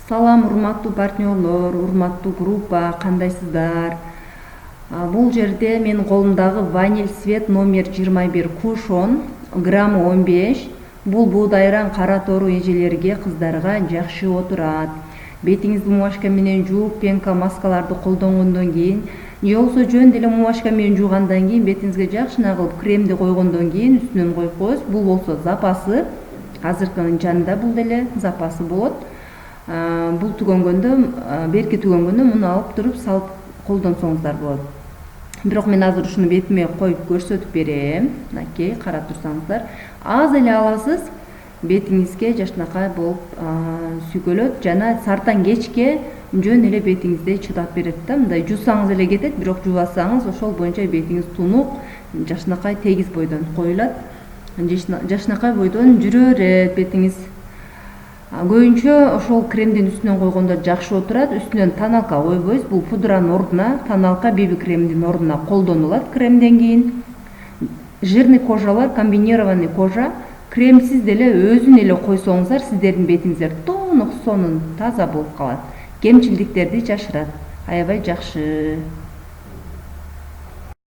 Салам урматтуу партнерлор, урматтуу группа, кандайсыздар? Бул жерде менин колумдагы ваниль свет номер 21 кушон, граммы 15. Бул буудайран кара тору эжелерге, кыздарга жакшы отурат. Бетиңизди мумашка менен жууп, пенка маскаларды колдонгондон кийин, же болбосо жөн деле мумашка менен жуугандан кийин, бетиңизге жакшына кылып кремди койгондон кийин үстүнөн коюп коесуз. Бул болсо запасы. Азыркынын жанында бул деле запасы болот. Бул түгөнгөндө, берки түгөнгөндө муну алып туруп салып колдонсоңуздар болот. Бирок мен азыр ушуну бетиме коюп көрсөтүп берем. Мынакей, карап турсаңыздар. Аз эле аласыз, бетиңизге жакшынакай болуп сүйкөлөт жана сартан кечке жөн эле бетиңизде чыдап берет да. Мындай жуусаңыз эле кетет, бирок жуубасаңыз ошол боюнча бетиңиз тунук, жакшынакай тегиз бойдон коюлат. Жакшынакай бойдон жүрө берет бетиңиз. Көбүнчө ошол кремдин үстүнөн койгондо жакшы отурат. Үстүнөн тоналка койбойбуз. Бул пудранын ордуна, тоналка BB кремдин ордуна колдонулат кремден кийин. Жирный кожалар, комбинированный кожа, кремсиз деле өзүн эле койсоңуздар, сиздердин бетиңиздер тонук сонун таза болуп калат. Кемчилдиктерди жашырат. Аябай жакшы.